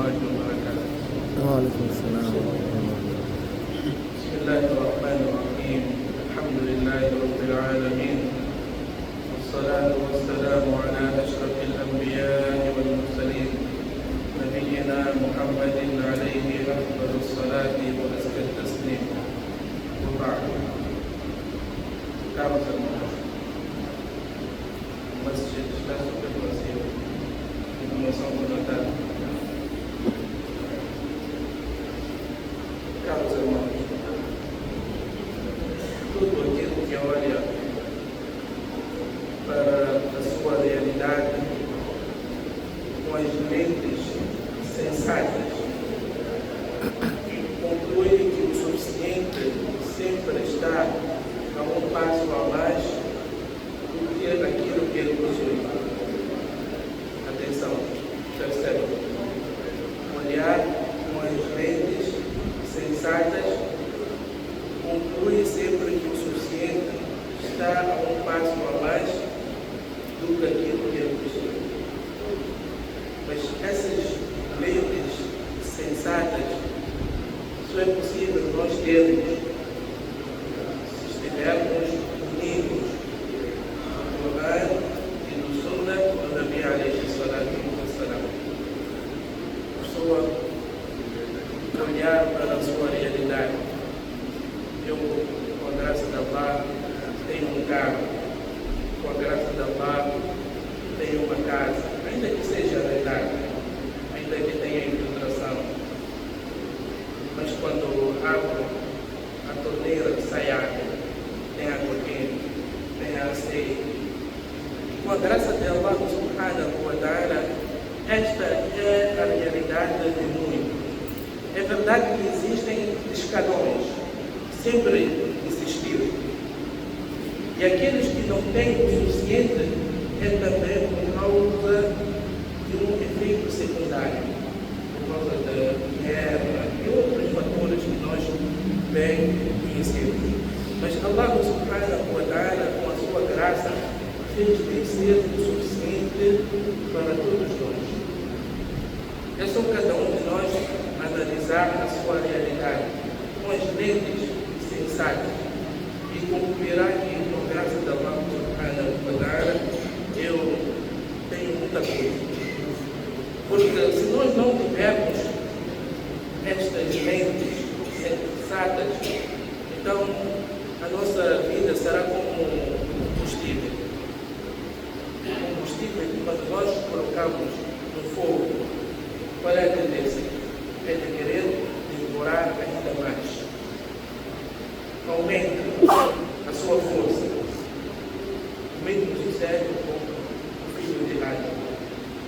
الله وبركاته. وعليكم السلام ورحمة الله. بسم الله الرحمن الرحيم. الحمد لله رب العالمين، والصلاة والسلام على أشرف الأنبياء والمرسلين نبينا محمد عليه أفضل الصلاة وأزكى التسليم، وبعد. Caros irmãos, o masjid está super vazio, informação voluntária. Caros irmãos, tudo aquilo que olha para a sua realidade com as lentes sensatas conclui que o suficiente sempre está a um passo a mais do que aquilo que ele possui. Atenção, percebe? Olhar com as lentes sensatas conclui sempre que o suficiente está a um passo a mais do que aquilo que ele possui. Mas essas lentes sensatas só é possível nós termos estivermos unidos do Quran e do Sunnah do Nabi alayhi salatu wassalam. A pessoa olhar para a sua realidade. Eu, com a graça de Allah, tenho um carro. Com a graça de Allah, tenho uma casa. Ainda que seja arrendada, ainda que tenha infiltração. Mas quando abro a torneira, sai água. Tem água quente, tem aceite. Com a graça de Allah subhanahu wa ta'ala, esta é a realidade de muitos. É verdade que existem escalões, sempre existiram. E aqueles que não têm o suficiente é também por causa de um efeito secundário, por causa da guerra e outros fatores que nós bem conhecemos. Mas Allah subhanahu wa ta'ala, com a sua graça, fez vencer o suficiente para todos nós. É só cada um de nós analisar a sua realidade com as lentes sensatas e concluirá que, com a graça de Allah subhanahu wa ta'ala, eu tenho muita coisa. Porque se nós não tivermos estas lentes sensatas, então a nossa vida será como um combustível. Um combustível que, quando nós colocamos no fogo, qual é a tendência? É de querer devorar ainda mais. Aumenta a sua força. O mesmo sucede com o filho de Adão.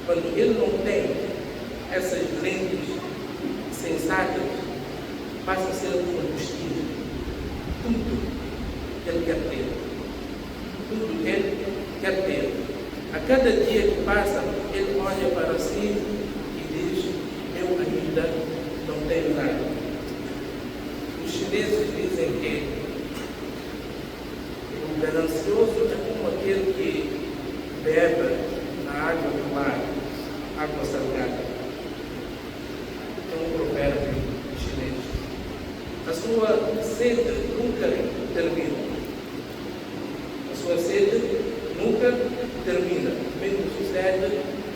Quando ele não tem essas lentes sensatas, passa a ser um combustível. Tudo ele quer ter. Tudo ele quer ter. A cada dia que passa, ele olha para si e diz: eu ainda não tenho nada. Os chineses dizem que o ganancioso é como aquele que bebe a água do mar, água salgada. É um provérbio chinês. A sua sede nunca termina. A sua sede nunca termina. O mesmo sucede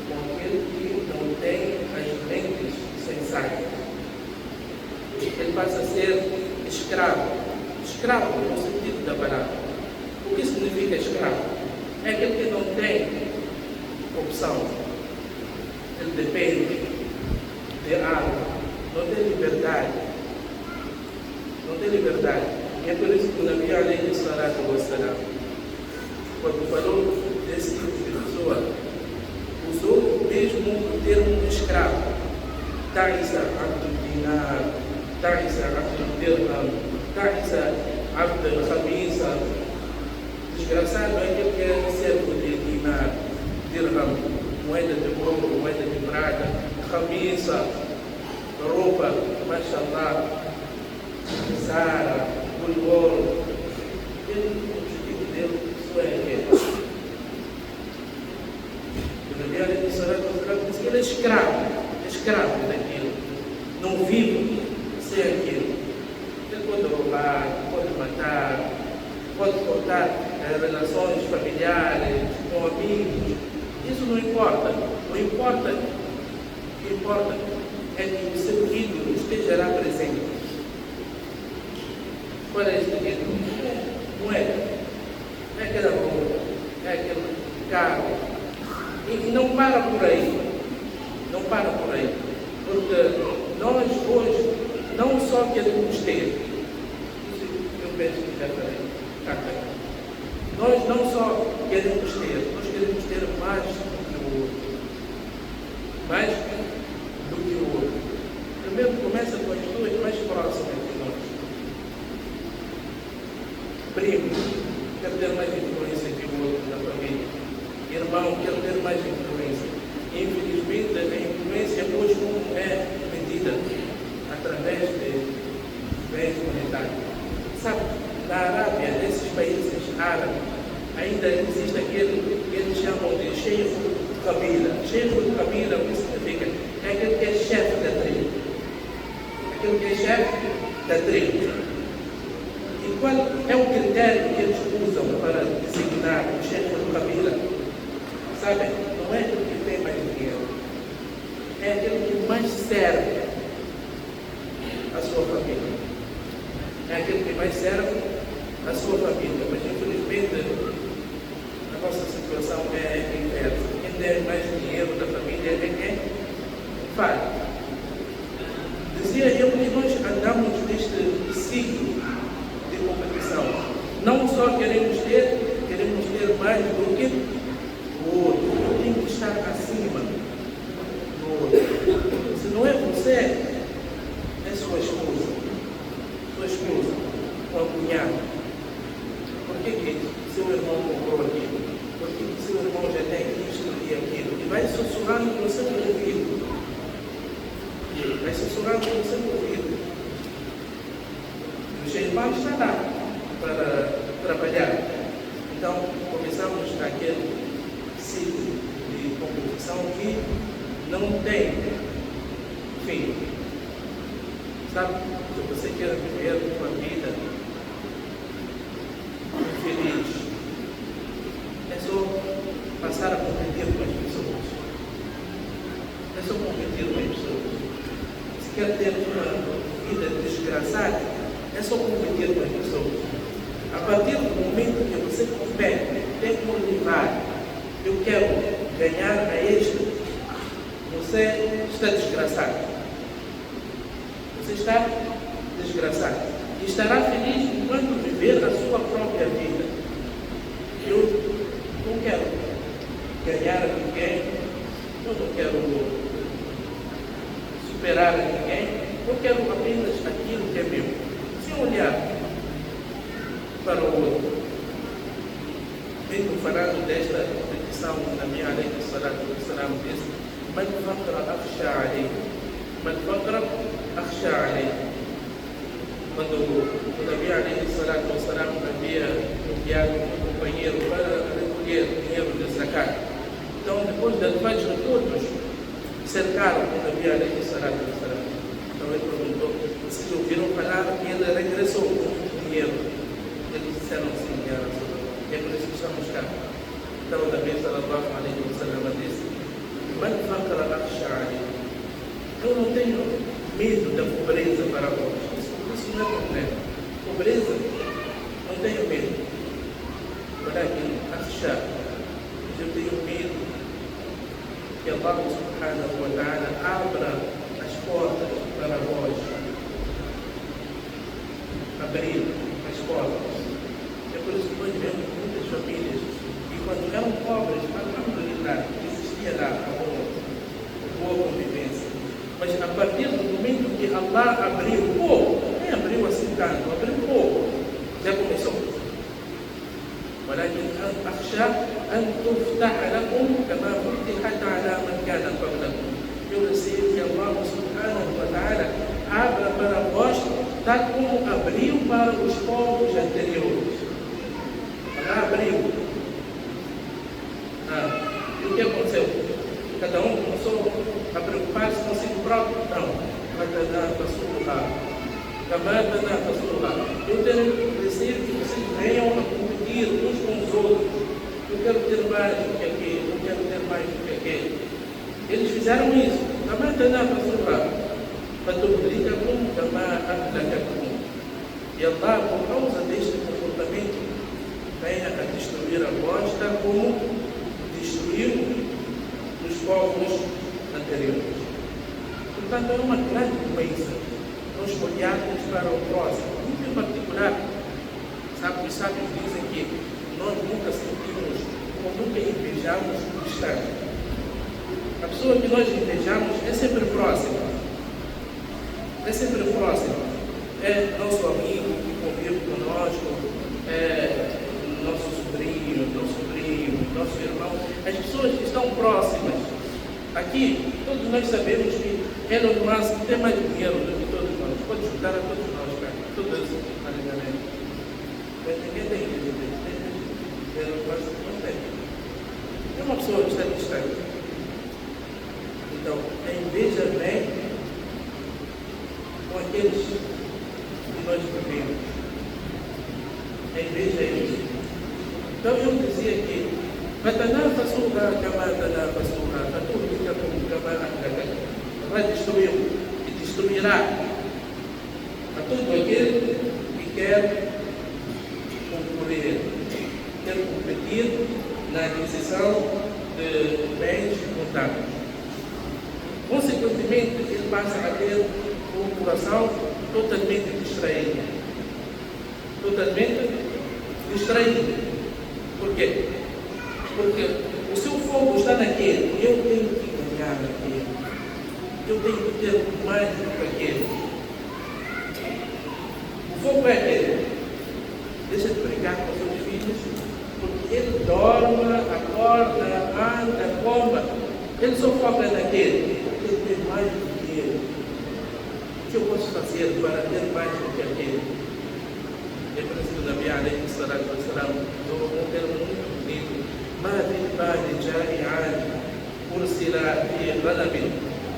com aquele que não tem as lentes sensatas. Ele passa a ser escravo. Escravo no sentido da palavra. O que significa escravo? É aquele que não tem opção. Ele depende de algo. Não tem liberdade. Não tem liberdade. E é por isso que o Nabi alayhi salatu wassalam, quando falou desse tipo de pessoa, usou mesmo o termo escravo. Ta'isa abdul dinar, ta'isa abdul dirham, ta'isa abdul khamisa. Desgraçado é aquele que é servo de dinar, dirham, moeda de ouro, moeda de prata, khamisa, roupa, mashallah, Sara, Bulgoro. Ele, o objetivo dele só é aquele. O Nabi alayhi salatu wassalam diz que ele é escravo daquilo. não vivo sem aquilo. Ele pode roubar, pode matar, pode cortar relações familiares, com amigos. Isso não importa. O que importa é que o seu ídolo esteja lá presente. Qual é esse ídolo? Não é aquela roupa, é aquele carro. E não para por aí. Não para por aí. Porque nós hoje não só queremos ter, isso eu penso que já falei, nós não só queremos ter, nós queremos ter mais do que o outro. Mais do que o outro. Primeiro começa com as pessoas mais próximas de nós. Primo, quer ter mais influência que o outro na família. Irmão, quer ter mais influência. Infelizmente, a influência hoje não é medida através de bens monetários. Sabe, na Arábia, nesses países árabes, ainda existe aquele que eles chamam de Sheikh Kabila. Sheikh Kabila, o que significa? É aquele que é chefe da tribo. Aquele que é chefe da tribo. E qual é o critério que eles usam para designar o Sheikh Kabila? Sabe, não é aquele que tem mais dinheiro. É aquele que mais serve a sua família. É aquele que mais serve a sua família. Mas infelizmente a nossa situação é inversa. Quem tem mais dinheiro da família é quem faz. Dizia eu que nós andamos neste ciclo de competição. Não só queremos ter mais do que o outro. Eu tenho que estar acima do outro. Se não é você, é sua esposa, uma cunhada. Por que seu irmão comprou aquilo? Por que seu irmão já tem isto e aquilo? E vai sussurrando no seu ouvido. Vai sussurrando no seu ouvido. O Sheitão está lá para trabalhar. Então, começamos aquele ciclo de competição que não tem fim. Sabe, se você quer viver uma vida feliz, é só passar a competir com as pessoas. É só competir com as pessoas. Se quer ter uma vida desgraçada, é só competir com as pessoas. A partir do momento que você compete, tem como levar, eu quero ganhar a este, você está desgraçado. Você está desgraçado. E estará feliz enquanto viver a sua própria vida. Eu não quero ganhar a ninguém, eu não quero superar a ninguém, eu quero apenas aquilo que é meu. Sem olhar para o outro. Venho falando desta petição na minha lei de salatu wassalam, disse: "Man faqra akhsha alayhi." Man faqra akhsha alayhi. Quando o Nabi alaihi salatu wassalam havia enviado um companheiro para recolher dinheiro de zakat, então depois da Fajr todos cercaram o Nabi alaihi salatu wassalam. Então ele perguntou se ouviram falar que ele regressou com muito dinheiro. Eles disseram sim, ya Rasulullah. É por isso que estamos cá. Então o Nabi sallallahu alaihi wasallam disse: "Man faqra akhsha alayhi." Eu não tenho medo da pobreza para vós. Isso não é problema. Pobreza, não tenho medo. Walakin akhsha, eu tenho medo que Allah subhanahu wa ta'ala abra as portas para vós. Abrir as portas. É por isso que nós vemos muitas famílias que quando eram pobres, alhamdulillah, existia lá a boa convivência. Mas a partir do momento que Allah abriu pouco, nem abriu assim tanto, abriu pouco, já começou. ولكن أخشى أن تفتح لكم كما فتحت على من كان قبلكم. Eu receio que Allah subhanahu wa ta'ala abra para vós, tal como abriu para os povos anteriores. Allah abriu. E o que aconteceu? Cada um começou a preocupar-se consigo próprio? Não. فتنافسوها كما تنافسوها. Eu preciso que vocês venham a competir uns com os outros. Eu quero ter mais do que aquele, eu quero ter mais do que aquele. Eles fizeram isso. كما تنافسوها فتهلككم كما أهلكتكم. E Allah, por causa deste comportamento, venha a destruir a vós, tal como destruiu os povos anteriores. Portanto, é uma grande doença nós olharmos para o próximo. Muito em particular, os sábios dizem que nós nunca sentimos ou nunca invejamos o distante. A pessoa que nós invejamos é sempre próxima. É sempre próxima. É nosso amigo que convive conosco, é nosso sobrinho, nosso irmão. As pessoas que estão próximas. Aqui, todos nós sabemos que Elon Musk tem mais dinheiro do que todos nós. Pode juntar a todos nós, cara. Todos alegremente. Mas ninguém tem dinheiro. Elon Musk não tem. É uma pessoa que está distante. Então, a inveja vem com aqueles que nós vivemos. A inveja é isso. Então, eu dizia que فتنافسوها كما تنافسوها فتهلككم كما أهلكتكم. Vai destruir e destruirá a todo aquele que quer concorrer, quer competir na aquisição de bens contábeis. Consequentemente, ele passa a ter um coração totalmente distraído. Totalmente distraído. Por quê? Porque o seu foco está naquele. Eu tenho que ganhar naquele. Eu tenho que ter mais do que aquele. O foco é aquele. Deixa de brincar com seus filhos, porque ele dorme, acorda, anda, coma. Ele só foca naquele. Ele tem mais do que ele. O que eu posso fazer para ter mais do que aquele? É por isso que o Nabi alaihi salatu wassalam usou um termo muito bonito. ما في البال جائعان أرسل في غنم.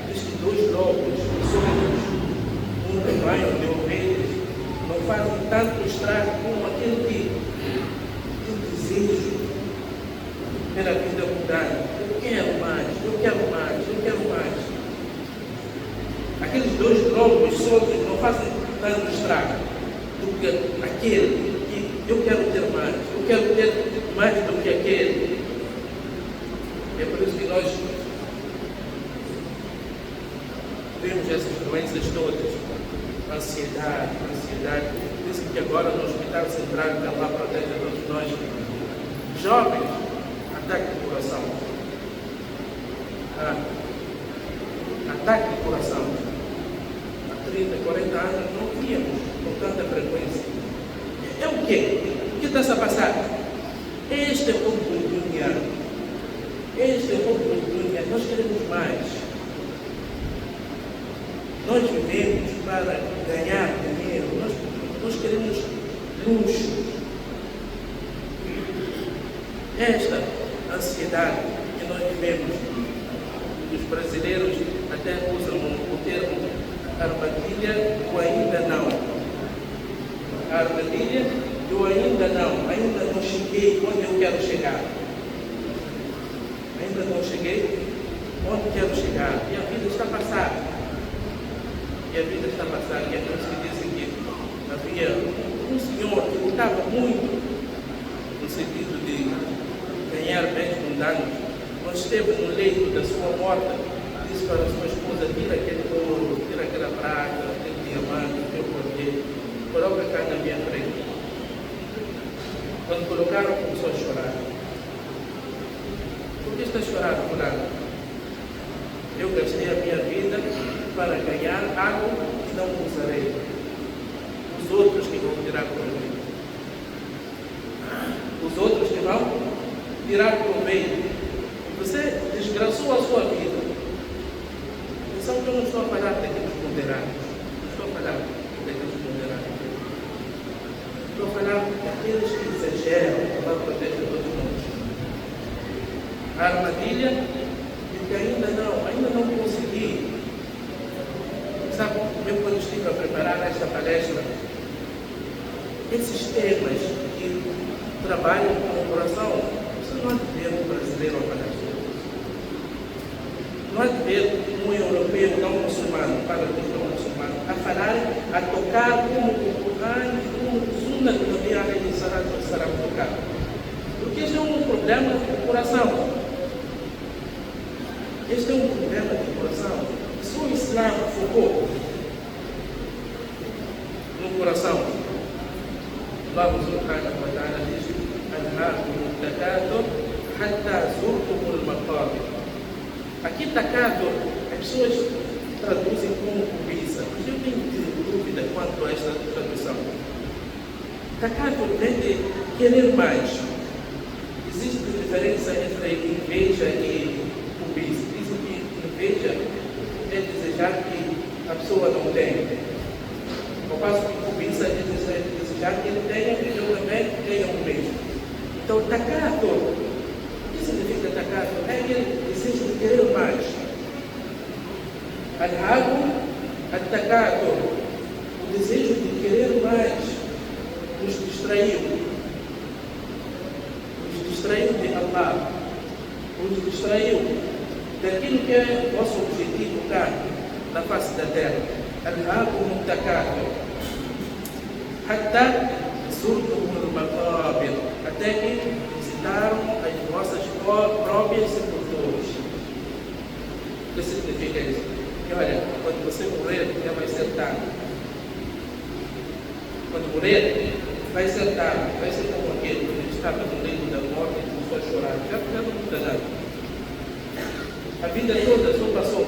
Diz que dois lobos soltos, um rebanho de ovelhas, não fazem tanto estrago como aquele que tem desejo pela vida mundana. Eu quero mais, eu quero mais, eu quero mais. Aqueles dois lobos soltos não fazem tanto estrago do que aquele que eu quero ter mais, eu quero ter mais do que aquele. É por isso que nós vemos essas doenças todas. Ansiedade. Dizem que agora no Hospital Central, que Allah protege a todos nós, jovens, ataque de coração. Ataque de coração. Há 30, 40 anos não víamos com tanta frequência. É o quê? O que está a passar? Este é o oportunidade. Este é o oportunidade. Nós queremos mais. Nós vivemos para ganhar dinheiro. Nós queremos luxo. Esta ansiedade que nós vivemos, os brasileiros até usam o termo armadilha do ainda não. A armadilha do ainda não cheguei onde eu quero chegar. Ainda não cheguei onde quero chegar. E a vida está passada. E aqui que dizem que havia um senhor que lutava muito no sentido de ganhar bens mundanos. Quando esteve no leito da sua morte, disse para a sua esposa: tira aquele ouro, tira aquela prata, aquele diamante, aquele cordeiro, coloca cá na minha frente. Quando colocaram, começou a chorar. Por que está chorando, fulano? Eu gastei a minha vida para ganhar algo que não usarei. Os outros que vão tirar proveito. Os outros que vão tirar proveito. Você desgraçou a sua vida. Atenção que eu não estou a falar daqueles moderados. Não estou a falar daqueles moderados. Estou a falar daqueles que exageram para proteger todos nós. A armadilha de que ainda não consegui. Sabe quando estive a preparar esta palestra, esses temas que trabalham com o coração, você não há de ver um brasileiro a falar sobre isso. Não há de ver um europeu não muçulmano, para os não muçulmanos, a falar, a tocar como o Corão, como o Sunna do Nabi alayhi salatu wassalam tocar. Porque este é um problema do coração. Este é um problema do coração. Se o Islã focou no coração, Allah subhanahu wa ta'ala diz: "Anhaakum takathur hatta zurtumul maqabir." Aqui takathur, as pessoas traduzem como cobiça, mas eu tenho dúvida quanto a esta tradução. Takathur vem de querer mais. Existe diferença entre inveja e cobiça. Dizem que inveja é desejar que a pessoa não tem. Ao passo que cobiça é desejar que ele tenha e eu também tenha o mesmo. Então, takathur, o que significa takathur? É aquele desejo de querer mais. Anhaakum at-takathur, o desejo de querer mais, nos distraiu de Allah, nos distraiu daquilo que é nosso objetivo cá na face da terra. Anhaakum at-takathur hatta zurtumul maqabir, até que visitaram as vossas próprias sepulturas. O que significa isso? Que olha, quando você morrer, já vai sentar. Quando morrer, vai sentar, vai ser como aquele que estava no leito da morte e começou a chorar. Já não muda nada. A vida toda só passou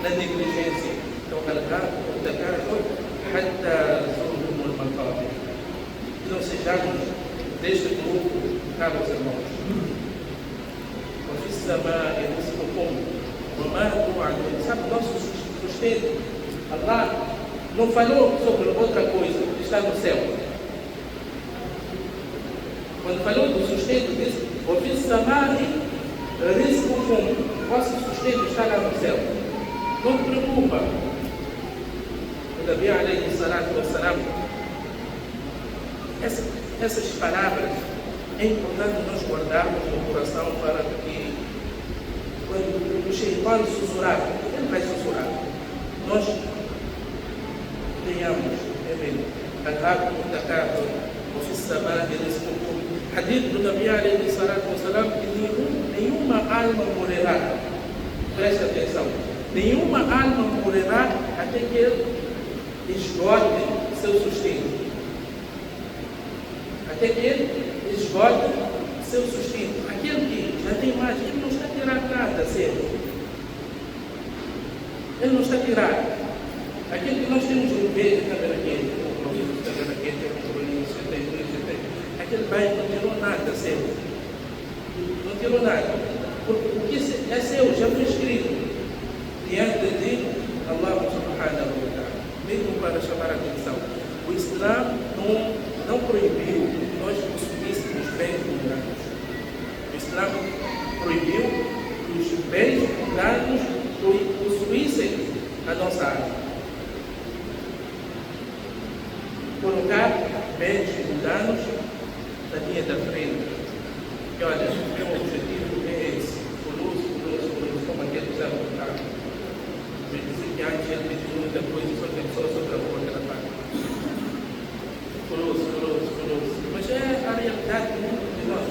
na negligência. Então, anhaakum at-takathur hatta zurtumul maqabir. Que não sejamos deste grupo, caros irmãos. وفي السماء رزقكم وما توعدون. Sabe o nosso sustento? Allah não falou sobre outra coisa que está no céu. Quando falou do sustento, disse: وفي السماء رزقكم. Vosso sustento está lá no céu. Não te preocupa. O Nabi alayhi salatu wassalam, essas palavras é importante nós guardarmos no coração para que quando o Shaitan sussurrar, ele vai sussurrar, nós tenhamos, anhaakum at-takathur وفي السماء رزقكم. Hadith do Nabi alayhi salatu wassalam, que nenhuma alma morrerá. Preste atenção. Nenhuma alma morrerá até que ele esgote seu sustento. Até que ele esgote seu sustento. Aquele que já tem mais, ele não está a tirar nada sempre. Ele não está a tirar. Aquele que nós temos um beijo, câmera quente, aquele pai não tirou nada sempre. Não tirou nada. Porque o que é seu já foi escrito diante de Allah subhanahu wa ta'ala. Mesmo para chamar a atenção. O Islã não proibiu que nós consumíssemos bens mundanos. O Islã proibiu que os bens mundanos possuíssem a nossa alma. Colocar bens mundanos na linha da frente. E olha, o meu objetivo é esse. Conosco, como aquele que já voltaram. Me disse que antes ele pediu muita coisa, só que só sobre a boa aquela parte. Conosco. Mas é a realidade do mundo de nós.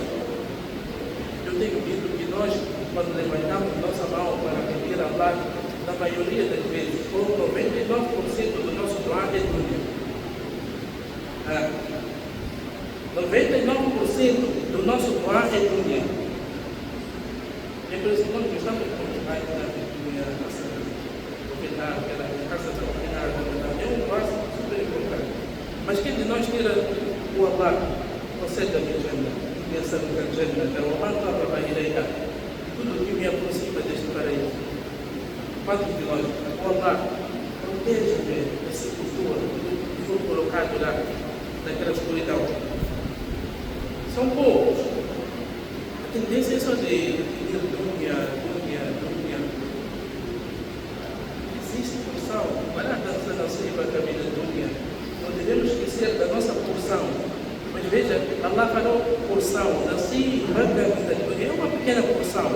Eu tenho visto que nós, quando levantamos nossa mão para pedir a Allah, na maioria das vezes, ou 99% do nosso doar é dunya. 99% do nosso doar é dunya. É por isso que nós gostamos de continuar na dunya, aquela casa da oportunidade, é um passo super importante. Mas quem de nós tira o Allah, concede a minha agenda, pensa no agenda, o Allah vai ir aí, tudo que me aproxima deste paraíso. Quantos de nós, o Allah, proteja-me dessa cultura que foi colocado lá, naquela escuridão. São poucos. A tendência é só de pedir dunya. Existe porção porção. Não devemos esquecer da nossa porção. Mas veja, Allah falou porção. É uma pequena porção.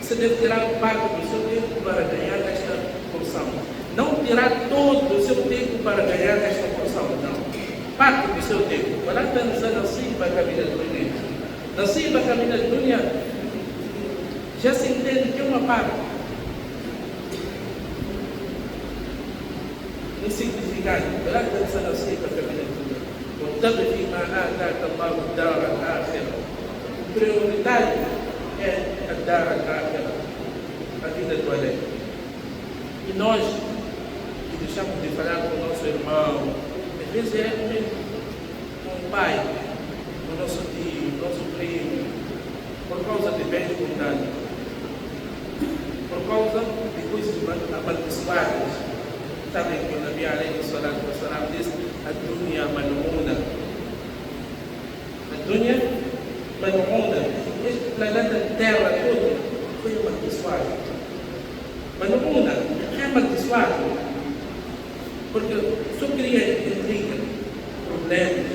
Você deve tirar parte do seu tempo para ganhar esta porção. Não tirar todo o seu tempo para ganhar esta porção, não. Parte do seu tempo. Nasiba Kamina Dunya já se entende que é uma parte. No significado, prioridade é a dar a vida do além. E nós que deixamos de falar com o nosso irmão, às vezes é mesmo com o pai, com o nosso tio, nosso primo, por causa de bens mundanos, por causa de coisas amaldiçoadas. Sabem que o Nabi alayhi salatu wassalam diz: a dunya mal'una. A dunya mal'una. Este planeta Terra todo foi amaldiçoado. Mal'una é amaldiçoado porque só cria intriga, problemas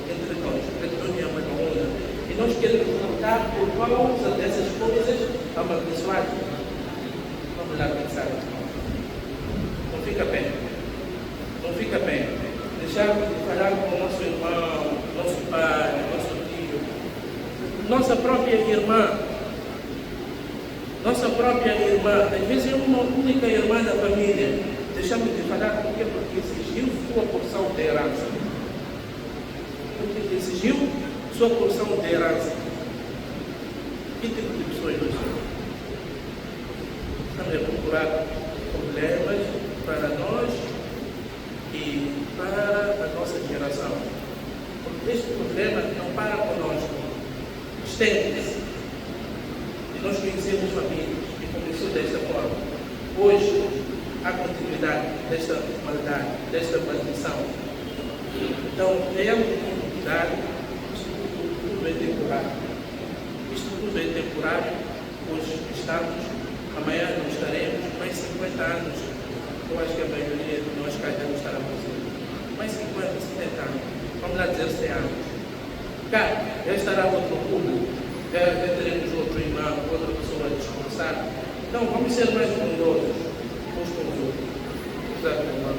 entre nós. A dunya mal'una. E nós queremos lutar por causa dessas coisas amaldiçoadas. Vamos lá pensar. Não fica bem. Deixarmos de falar com o nosso irmão, nosso pai, nosso tio, nossa própria irmã. Às vezes é uma única irmã da família. Deixamos de falar porque exigiu sua porção de herança. Porque exigiu sua porção de herança. Que tipo de pessoas nós somos? Estamos a procurar problemas para nós e para a nossa geração. Porque este problema não para conosco, estende-se. E nós conhecemos famílias que começou desta forma. Hoje, há continuidade desta maldade, desta maldição. Então, tenhamos cuidado, isto tudo é temporário. Isto tudo é temporário. Hoje estamos, amanhã não estaremos, mais 50 anos. Eu acho que a maioria de nós cá já não estará presente. Mais 50, 70 anos. Vamos lá dizer 100 anos. Cá já estará outro público. Já teremos outro irmão, outra pessoa descansada. Então vamos ser mais bondosos uns com os outros. Exato, irmão.